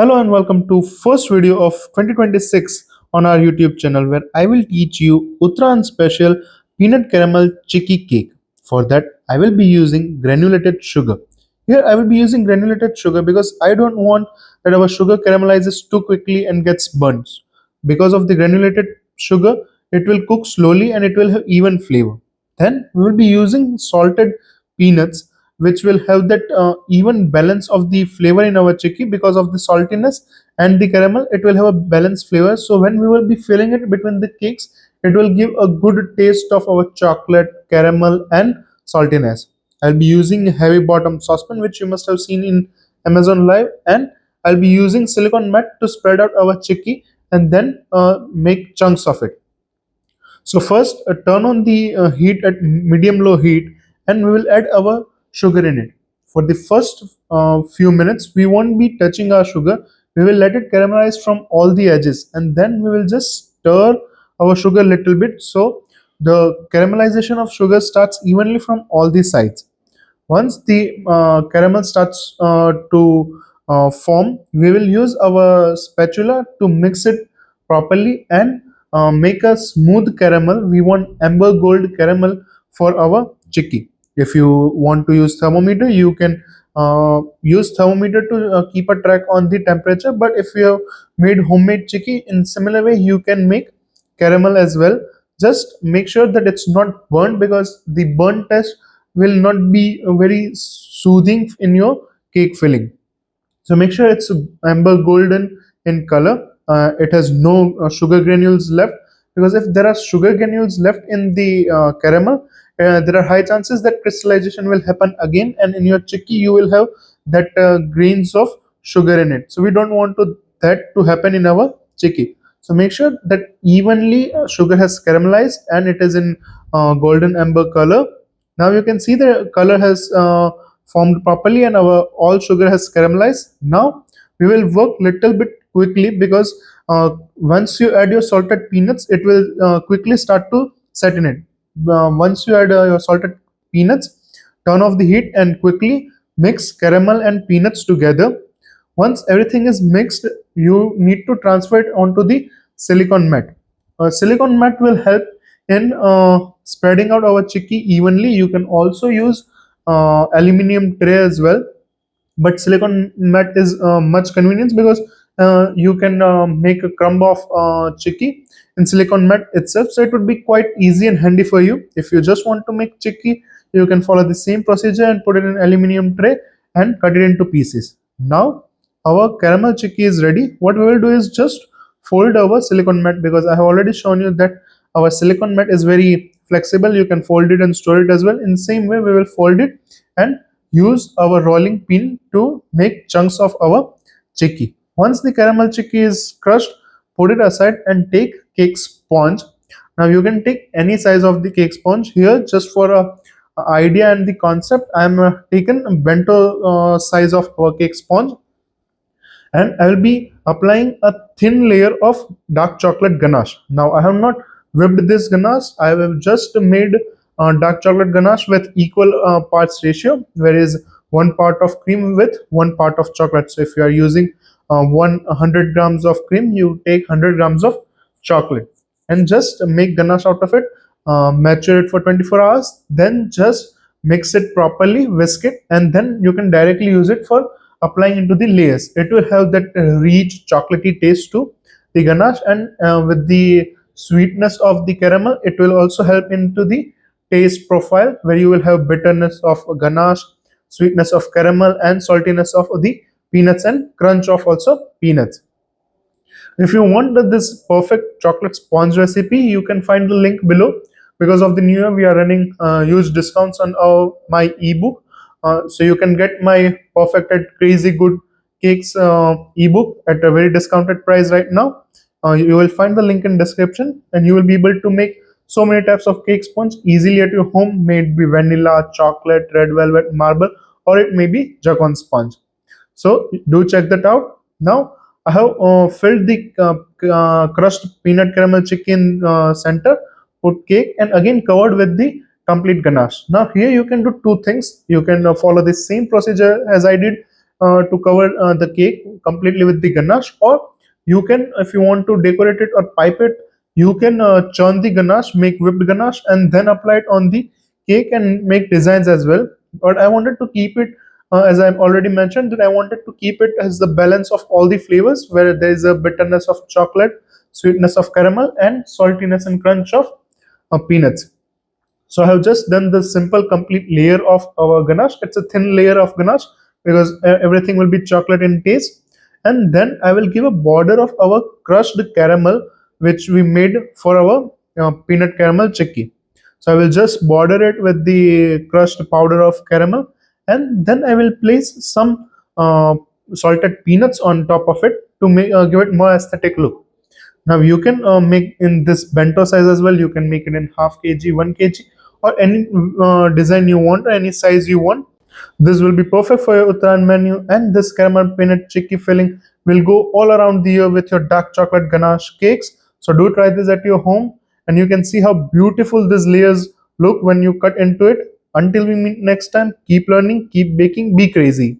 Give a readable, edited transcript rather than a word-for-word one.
Hello and welcome to first video of 2026 on our YouTube channel where I will teach you Uttrayan special peanut caramel chicky cake. For that I will be using granulated sugar. Here I will be using granulated sugar because I don't want that our sugar caramelizes too quickly and gets burnt. Because of the granulated sugar it will cook slowly and it will have even flavor. Then we will be using salted peanuts which will have that even balance of the flavor in our chicky. Because of the saltiness and the caramel it will have a balanced flavor, so when we will be filling it between the cakes it will give a good taste of our chocolate, caramel and saltiness. I'll be using a heavy bottom saucepan which you must have seen in Amazon Live, and I'll be using silicone mat to spread out our chicky and then make chunks of it. So first, turn on the heat at medium low heat, and we will add our sugar in it. For the first few minutes, we won't be touching our sugar. We will let it caramelize from all the edges, and then we will just stir our sugar a little bit so the caramelization of sugar starts evenly from all the sides. Once the caramel starts to form, we will use our spatula to mix it properly and make a smooth caramel. We want amber gold caramel for our chicky. If you want to use thermometer, you can use thermometer to keep a track on the temperature. But if you have made homemade chicky in similar way, you can make caramel as well. Just make sure that it's not burnt, because the burnt test will not be very soothing in your cake filling. So make sure it's amber golden in color. It has no sugar granules left, because if there are sugar granules left in the caramel, there are high chances that crystallization will happen again, and in your chicky you will have that grains of sugar in it. So we don't want that to happen in our chicky. So make sure that evenly sugar has caramelized and it is in golden amber color. Now you can see the color has formed properly and our all sugar has caramelized. Now we will work little bit quickly, because once you add your salted peanuts it will quickly start to set in it. Once you add your salted peanuts, turn off the heat and quickly mix caramel and peanuts together. Once everything is mixed, you need to transfer it onto the silicone mat. Silicone mat will help in spreading out our chicky evenly. You can also use aluminium tray as well, but silicone mat is much convenience, because you can make a crumb of chicky in silicone mat itself, so it would be quite easy and handy for you. If you just want to make chicky, you can follow the same procedure and put it in aluminium tray and cut it into pieces. Now our caramel chicky is ready. What we will do is just fold our silicone mat, because I have already shown you that our silicone mat is very flexible. You can fold it and store it as well. In the same way we will fold it and use our rolling pin to make chunks of our chicky. Once the caramel chicky is crushed, put it aside and take cake sponge. Now you can take any size of the cake sponge. Here, just for a idea and the concept, I am taken a bento size of our cake sponge, and I will be applying a thin layer of dark chocolate ganache. Now I have not whipped this ganache. I have just made dark chocolate ganache with equal parts ratio, whereas one part of cream with one part of chocolate. So if you are using 100 grams of cream, you take 100 grams of chocolate and just make ganache out of it. Mature it for 24 hours, then just mix it properly, whisk it, and then you can directly use it for applying into the layers. It will have that rich chocolatey taste to the ganache, and with the sweetness of the caramel it will also help into the taste profile, where you will have bitterness of ganache, sweetness of caramel and saltiness of the peanuts and crunch of also peanuts. If you want this perfect chocolate sponge recipe, you can find the link below. Because of the new year, we are running huge discounts on my ebook. So you can get my perfected crazy good cakes ebook at a very discounted price right now. You will find the link in description, and you will be able to make so many types of cake sponge easily at your home. May it be vanilla, chocolate, red velvet, marble, or it may be jacon sponge. So do check that out. Now I have filled the crushed peanut caramel chicken center, put cake, and again covered with the complete ganache. Now here you can do two things. You can follow the same procedure as I did to cover the cake completely with the ganache, or you can, if you want to decorate it or pipe it, you can churn the ganache, make whipped ganache, and then apply it on the cake and make designs as well. But I wanted to keep it, as I've already mentioned, that I wanted to keep it as the balance of all the flavors, where there is a bitterness of chocolate, sweetness of caramel, and saltiness and crunch of peanuts. So I have just done the simple complete layer of our ganache. It's a thin layer of ganache because everything will be chocolate in taste. And then I will give a border of our crushed caramel, which we made for our peanut caramel chikki. So I will just border it with the crushed powder of caramel, and then I will place some salted peanuts on top of it to make give it more aesthetic look. Now you can make in this bento size as well. You can make it in half kg, 1 kg, or any design you want, or any size you want. This will be perfect for your Uttarayan menu, and this caramel peanut chicky filling will go all around the year with your dark chocolate ganache cakes. So do try this at your home, and you can see how beautiful these layers look when you cut into it. Until we meet next time, keep learning, keep baking, be crazy.